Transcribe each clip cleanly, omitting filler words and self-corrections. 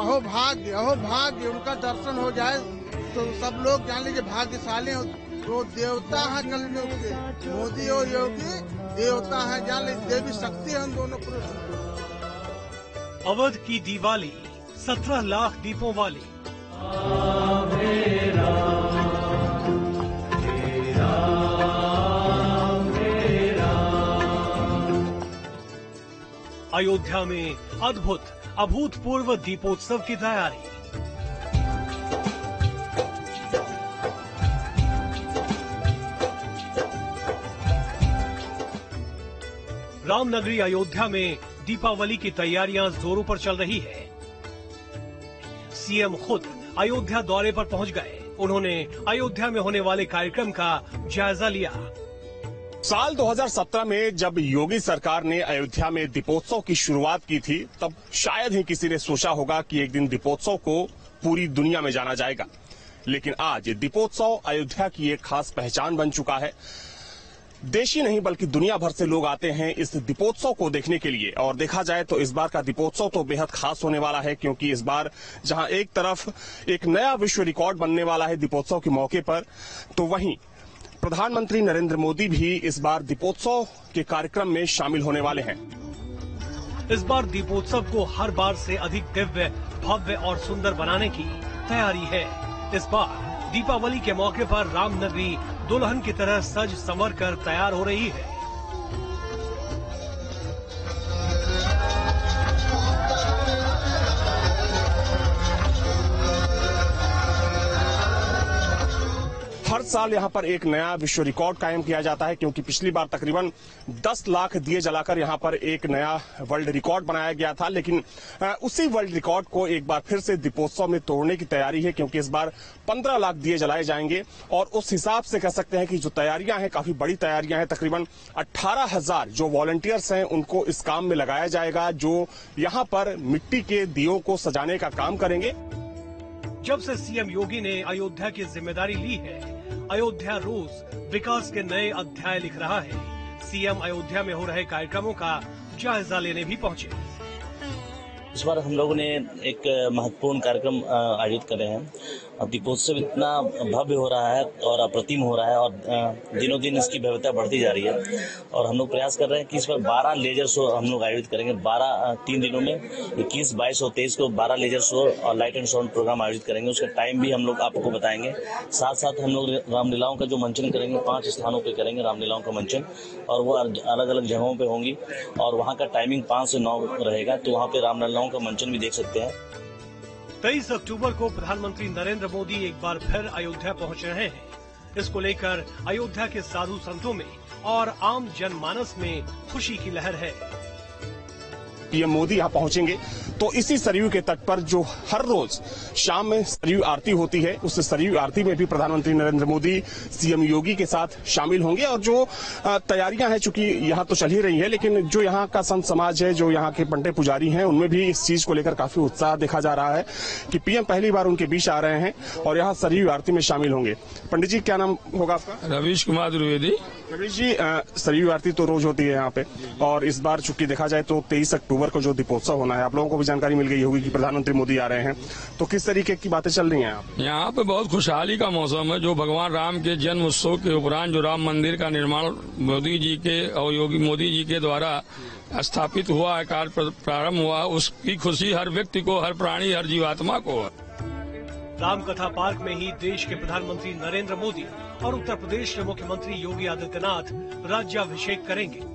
अहो भाग्य उनका दर्शन हो जाए तो सब लोग जान लीजिए भाग्यशाली हो। वो देवता है कलयुग के, मोदी और योगी देवता है, जान लीजिए देवी शक्ति है उन दोनों पुरुष। अवध की दिवाली 17 लाख दीपों वाली। अयोध्या में अभूतपूर्व दीपोत्सव की तैयारी। रामनगरी अयोध्या में दीपावली की तैयारियां जोरों पर चल रही है। सीएम खुद अयोध्या दौरे पर पहुंच गए। उन्होंने अयोध्या में होने वाले कार्यक्रम का जायजा लिया। साल 2017 में जब योगी सरकार ने अयोध्या में दीपोत्सव की शुरुआत की थी, तब शायद ही किसी ने सोचा होगा कि एक दिन दीपोत्सव को पूरी दुनिया में जाना जाएगा। लेकिन आज दीपोत्सव अयोध्या की एक खास पहचान बन चुका है। देश ही नहीं बल्कि दुनिया भर से लोग आते हैं इस दीपोत्सव को देखने के लिए। और देखा जाए तो इस बार का दीपोत्सव तो बेहद खास होने वाला है, क्योंकि इस बार जहां एक तरफ एक नया विश्व रिकॉर्ड बनने वाला है दीपोत्सव के मौके पर, तो वहीं प्रधानमंत्री नरेंद्र मोदी भी इस बार दीपोत्सव के कार्यक्रम में शामिल होने वाले हैं। इस बार दीपोत्सव को हर बार से अधिक दिव्य, भव्य और सुंदर बनाने की तैयारी है। इस बार दीपावली के मौके पर रामनगरी दुल्हन की तरह सज संवर कर तैयार हो रही है। हर साल यहां पर एक नया विश्व रिकॉर्ड कायम किया जाता है, क्योंकि पिछली बार तकरीबन 10 लाख दिए जलाकर यहां पर एक नया वर्ल्ड रिकॉर्ड बनाया गया था। लेकिन उसी वर्ल्ड रिकॉर्ड को एक बार फिर से दीपोत्सव में तोड़ने की तैयारी है, क्योंकि इस बार 15 लाख दिए जलाए जाएंगे। और उस हिसाब से कह सकते हैं कि जो तैयारियां हैं काफी बड़ी तैयारियां हैं। तकरीबन 18,000 जो वॉलंटियर्स हैं उनको इस काम में लगाया जाएगा, जो यहां पर मिट्टी के दियों को सजाने का काम करेंगे। जब से सीएम योगी ने अयोध्या की जिम्मेदारी ली है, अयोध्या रोज विकास के नए अध्याय लिख रहा है। सीएम अयोध्या में हो रहे कार्यक्रमों का जायजा लेने भी पहुंचे। इस बार हम लोगों ने एक महत्वपूर्ण कार्यक्रम आयोजित कर रहे हैं। अब दीपोत्सव इतना भव्य हो रहा है और अप्रतिम हो रहा है, और दिनों दिन इसकी भव्यता बढ़ती जा रही है। और हम लोग प्रयास कर रहे हैं कि इस बार 12 लेजर शो हम लोग आयोजित करेंगे। 3 दिनों में 21, 22 और 23 को 12 लेजर शो और लाइट एंड साउंड प्रोग्राम आयोजित करेंगे। उसका टाइम भी हम लोग आपको बताएंगे। साथ साथ हम लोग रामलीलाओं का जो मंचन करेंगे, 5 स्थानों पर करेंगे रामलीलाओं का मंचन, और वो अलग अलग जगहों पर होंगी। और वहाँ का टाइमिंग 5 से 9 रहेगा, तो वहाँ पे रामलीलाओं का मंचन भी देख सकते हैं। 23 अक्टूबर को प्रधानमंत्री नरेंद्र मोदी एक बार फिर अयोध्या पहुंच रहे हैं। इसको लेकर अयोध्या के साधु संतों में और आम जनमानस में खुशी की लहर है। पीएम मोदी यहाँ पहुंचेंगे तो इसी सरयू के तट पर जो हर रोज शाम में सरयू आरती होती है, उस सरयू आरती में भी प्रधानमंत्री नरेंद्र मोदी सीएम योगी के साथ शामिल होंगे। और जो तैयारियां हैं, चूंकि यहाँ तो चल ही रही है, लेकिन जो यहाँ का संत समाज है, जो यहाँ के पंडित पुजारी हैं, उनमें भी इस चीज को लेकर काफी उत्साह देखा जा रहा है कि पीएम पहली बार उनके बीच आ रहे हैं और यहाँ सरयू आरती में शामिल होंगे। पंडित जी, क्या नाम होगा आपका? रवीश कुमार द्विवेदी। रवीश जी, सरयू आरती तो रोज होती है यहाँ पे, और इस बार चूंकि देखा जाए तो 23 अक्टूबर को जो दीपोत्सव होना है, आप लोगों को भी जानकारी मिल गई होगी कि प्रधानमंत्री मोदी आ रहे हैं, तो किस तरीके की बातें चल रही हैं आप? यहाँ पे बहुत खुशहाली का मौसम है। जो भगवान राम के जन्म उत्सव के उपरांत जो राम मंदिर का निर्माण मोदी जी के और योगी मोदी जी के द्वारा स्थापित हुआ है, कार्य प्रारंभ हुआ, उसकी खुशी हर व्यक्ति को, हर प्राणी, हर जीवात्मा को है। रामकथा पार्क में ही देश के प्रधानमंत्री नरेंद्र मोदी और उत्तर प्रदेश के मुख्यमंत्री योगी आदित्यनाथ राज्याभिषेक करेंगे।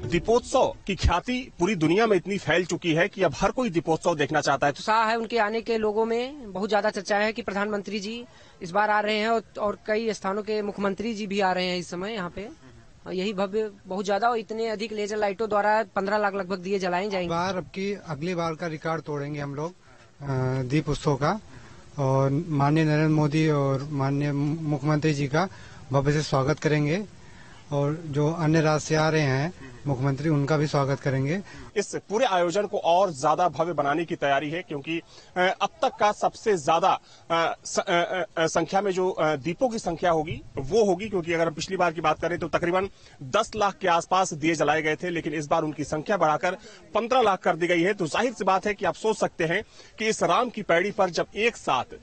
दीपोत्सव की ख्याति पूरी दुनिया में इतनी फैल चुकी है कि अब हर कोई दीपोत्सव देखना चाहता है। उत्साह है उनके आने के, लोगों में बहुत ज्यादा चर्चा है कि प्रधानमंत्री जी इस बार आ रहे हैं और कई स्थानों के मुख्यमंत्री जी भी आ रहे हैं इस समय यहाँ पे। यही भव्य बहुत ज्यादा, और इतने अधिक लेजर लाइटों द्वारा 15 लाख लगभग दिए जलाए जाएंगे। अगली बार का रिकॉर्ड तोड़ेंगे हम लोग दीप उत्सव का, और माननीय नरेंद्र मोदी और माननीय मुख्यमंत्री जी का भव्य से स्वागत करेंगे। और जो अन्य राज्य से आ रहे हैं मुख्यमंत्री, उनका भी स्वागत करेंगे। इस पूरे आयोजन को और ज्यादा भव्य बनाने की तैयारी है, क्योंकि अब तक का सबसे ज्यादा संख्या में जो दीपों की संख्या होगी वो होगी, क्योंकि अगर पिछली बार की बात करें तो तकरीबन 10 लाख के आसपास दिए जलाए गए थे, लेकिन इस बार उनकी संख्या बढ़ाकर 15 लाख कर दी गई है। तो जाहिर सी बात है कि आप सोच सकते हैं कि इस राम की पैड़ी पर जब एक साथ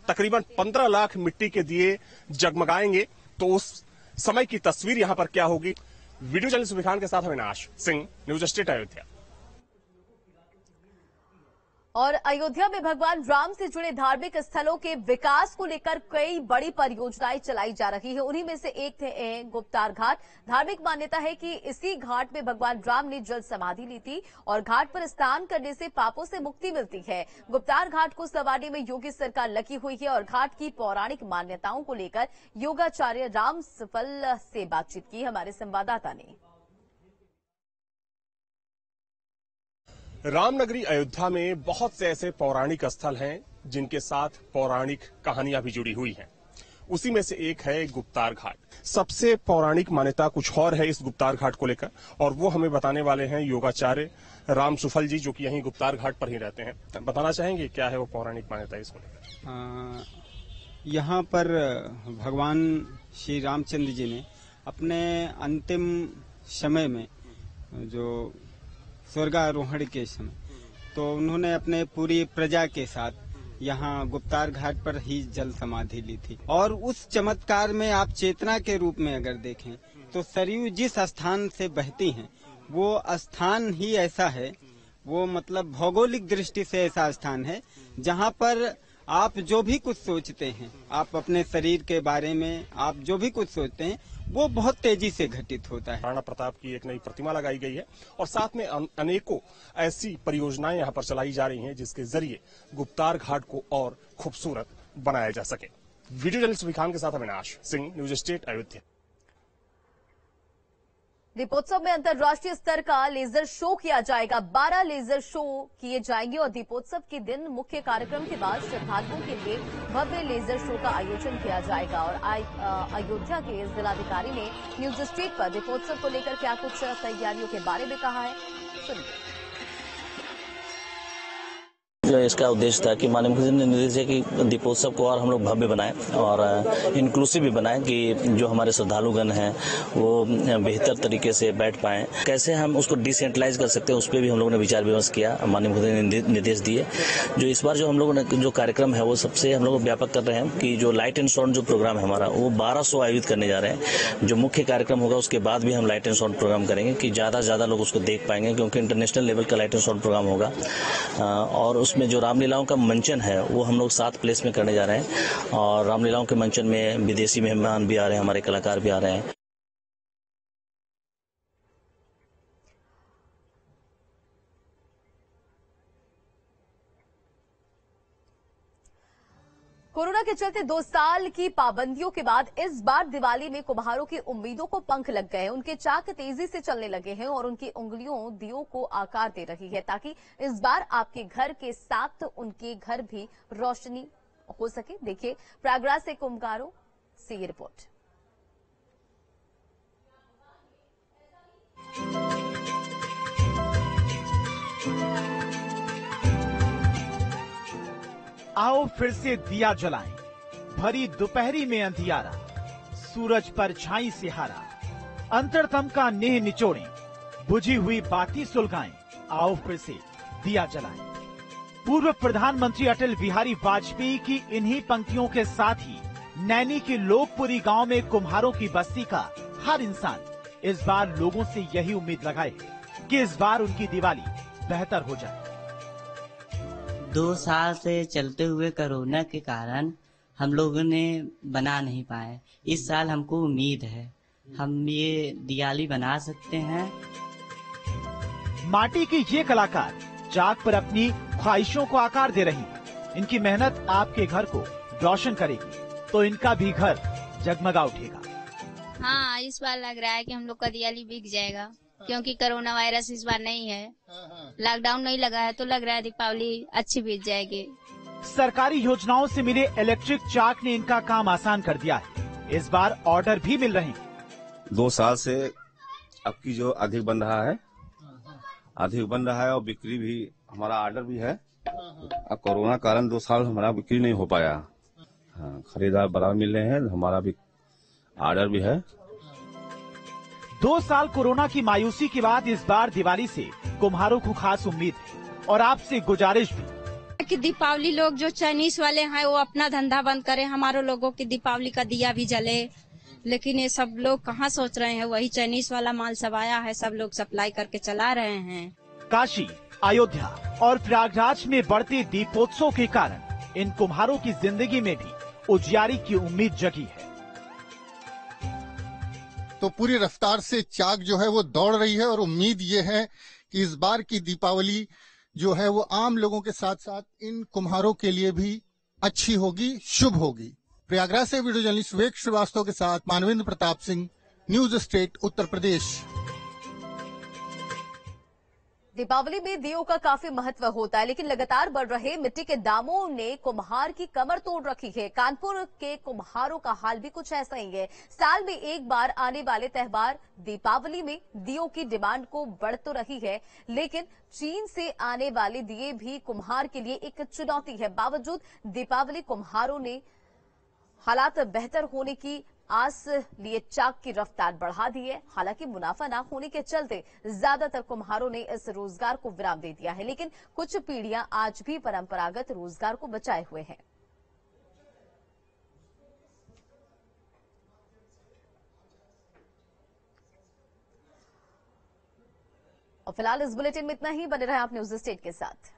तकरीबन 15 लाख मिट्टी के दिए जगमगाएंगे तो उस समय की तस्वीर यहां पर क्या होगी। वीडियो जर्नलिस्ट विखान के साथ अविनाश सिंह, न्यूज स्टेट अयोध्या। और अयोध्या में भगवान राम से जुड़े धार्मिक स्थलों के विकास को लेकर कई बड़ी परियोजनाएं चलाई जा रही है। उन्हीं में से एक थे गुप्तार घाट। धार्मिक मान्यता है कि इसी घाट में भगवान राम ने जल समाधि ली थी और घाट पर स्नान करने से पापों से मुक्ति मिलती है। गुप्तार घाट को संवारने में योगी सरकार लगी हुई है और घाट की पौराणिक मान्यताओं को लेकर योगाचार्य राम सफल से बातचीत की हमारे संवाददाता ने। रामनगरी अयोध्या में बहुत से ऐसे पौराणिक स्थल हैं जिनके साथ पौराणिक कहानियां भी जुड़ी हुई हैं। उसी में से एक है गुप्तार घाट। सबसे पौराणिक मान्यता कुछ और है इस गुप्तार घाट को लेकर, और वो हमें बताने वाले हैं योगाचार्य राम सुफल जी, जो कि यहीं गुप्तार घाट पर ही रहते हैं। बताना चाहेंगे क्या है वो पौराणिक मान्यता इसको लेकर? यहाँ पर भगवान श्री रामचंद्र जी ने अपने अंतिम समय में, जो स्वर्गारोहण के समय, तो उन्होंने अपने पूरी प्रजा के साथ यहाँ गुप्तार घाट पर ही जल समाधि ली थी। और उस चमत्कार में आप चेतना के रूप में अगर देखें तो सरयू जिस स्थान से बहती हैं वो स्थान ही ऐसा है, वो मतलब भौगोलिक दृष्टि से ऐसा स्थान है जहाँ पर आप जो भी कुछ सोचते हैं, आप अपने शरीर के बारे में आप जो भी कुछ सोचते हैं वो बहुत तेजी से घटित होता है। राणा प्रताप की एक नई प्रतिमा लगाई गई है और साथ में अनेकों ऐसी परियोजनाएं यहाँ पर चलाई जा रही हैं जिसके जरिए गुप्तार घाट को और खूबसूरत बनाया जा सके। वीडियो जर्नलिस्ट विखान के साथ अविनाश सिंह, न्यूज स्टेट अयोध्या। दीपोत्सव में अंतर्राष्ट्रीय स्तर का लेजर शो किया जाएगा। 12 लेजर शो किए जाएंगे और दीपोत्सव के दिन मुख्य कार्यक्रम के बाद श्रद्धालुओं के लिए भव्य लेजर शो का आयोजन किया जाएगा। और अयोध्या के जिलाधिकारी ने न्यूज स्ट्रीट पर दीपोत्सव को लेकर क्या कुछ तैयारियों के बारे में कहा है, सुनिए। इसका उद्देश्य था कि माननीय मुख्यमंत्री ने निर्देश दिया कि दीपोत्सव को और हम लोग भव्य बनाएं और इंक्लूसिव भी बनाएं कि जो हमारे श्रद्धालुगण हैं वो बेहतर तरीके से बैठ पाएं। कैसे हम उसको डिसेंट्रलाइज कर सकते हैं उस पर भी हम लोगों ने विचार विमर्श किया। माननीय मुख्यमंत्री ने निर्देश दिए। जो इस बार जो हम लोगों ने जो कार्यक्रम है वो सबसे हम लोग व्यापक कर रहे हैं कि जो लाइट एंड साउंड जो प्रोग्राम है हमारा वो 1200 आयोजित करने जा रहे हैं। जो मुख्य कार्यक्रम होगा उसके बाद भी हम लाइट एंड साउंड प्रोग्राम करेंगे कि ज्यादा से ज्यादा लोग उसको देख पाएंगे, क्योंकि इंटरनेशनल लेवल का लाइट एंड साउंड प्रोग्राम होगा। और उसमें जो रामलीलाओं का मंचन है वो हम लोग 7 प्लेस में करने जा रहे हैं और रामलीलाओं के मंचन में विदेशी मेहमान भी आ रहे हैं, हमारे कलाकार भी आ रहे हैं। कोरोना के चलते 2 साल की पाबंदियों के बाद इस बार दिवाली में कुम्हारों की उम्मीदों को पंख लग गए हैं। उनके चाक तेजी से चलने लगे हैं और उनकी उंगलियों दियों को आकार दे रही है ताकि इस बार आपके घर के साथ उनके घर भी रोशनी हो सके। देखिए प्रयागराज से कुम्हारों से ये रिपोर्ट। आओ फिर से दिया जलाएं, भरी दोपहरी में अंधियारा, सूरज पर छाई से हारा, अंतरतम का नेह निचोड़ें, बुझी हुई बाती सुलगाएं, आओ फिर से दिया जलाएं। पूर्व प्रधानमंत्री अटल बिहारी वाजपेयी की इन्हीं पंक्तियों के साथ ही नैनी के लोकपुरी गांव में कुम्हारों की बस्ती का हर इंसान इस बार लोगों से यही उम्मीद लगाए कि इस बार उनकी दिवाली बेहतर हो जाए। 2 साल से चलते हुए कोरोना के कारण हम लोगों ने बना नहीं पाए। इस साल हमको उम्मीद है हम ये दिवाली बना सकते हैं। माटी की ये कलाकार चाक पर अपनी ख्वाहिशों को आकार दे रही हैं। इनकी मेहनत आपके घर को रोशन करेगी तो इनका भी घर जगमगा उठेगा। हाँ, इस बार लग रहा है कि हम लोग का दिवाली बिक जाएगा, क्योंकि कोरोना वायरस इस बार नहीं है, लॉकडाउन नहीं लगा है, तो लग रहा है दीपावली अच्छी बीत जाएगी। सरकारी योजनाओं से मिले इलेक्ट्रिक चाक ने इनका काम आसान कर दिया है। इस बार ऑर्डर भी मिल रहे हैं। 2 साल से अब की जो अधिक बन रहा है, और बिक्री भी, हमारा ऑर्डर भी है। अब कोरोना कारण 2 साल हमारा बिक्री नहीं हो पाया। हाँ, खरीदार बराबर मिल रहे हैं, हमारा भी ऑर्डर भी है। 2 साल कोरोना की मायूसी के बाद इस बार दिवाली से कुम्हारों को खास उम्मीद है और आपसे गुजारिश भी कि दीपावली लोग जो चाइनीज वाले हैं वो अपना धंधा बंद करें, हमारे लोगों की दीपावली का दिया भी जले। लेकिन ये सब लोग कहाँ सोच रहे हैं, वही चाइनीज वाला माल सब आया है, सब लोग सप्लाई करके चला रहे हैं। काशी, अयोध्या और प्रयागराज में बढ़ते दीपोत्सव के कारण इन कुम्हारों की जिंदगी में भी उजियारी की उम्मीद जगी है। तो पूरी रफ्तार से चाक जो है वो दौड़ रही है और उम्मीद ये है कि इस बार की दीपावली जो है वो आम लोगों के साथ साथ इन कुम्हारों के लिए भी अच्छी होगी, शुभ होगी। प्रयागराज से वीडियो जर्नलिस्ट विवेक श्रीवास्तव के साथ मानवेंद्र प्रताप सिंह, न्यूज स्टेट, उत्तर प्रदेश। दीपावली में दियों का काफी महत्व होता है, लेकिन लगातार बढ़ रहे मिट्टी के दामों ने कुम्हार की कमर तोड़ रखी है। कानपुर के कुम्हारों का हाल भी कुछ ऐसा ही है। साल में एक बार आने वाले त्योहार दीपावली में दियों की डिमांड को बढ़ तो रही है, लेकिन चीन से आने वाले दिए भी कुम्हार के लिए एक चुनौती है। बावजूद दीपावली कुम्हारों ने हालात बेहतर होने की आस लिए चाक की रफ्तार बढ़ा दी है। हालांकि मुनाफा ना होने के चलते ज्यादातर कुम्हारों ने इस रोजगार को विराम दे दिया है, लेकिन कुछ पीढ़ियां आज भी परंपरागत रोजगार को बचाए हुए हैं। और फिलहाल इस बुलेटिन में इतना ही। बने रहे आप न्यूज स्टेट के साथ।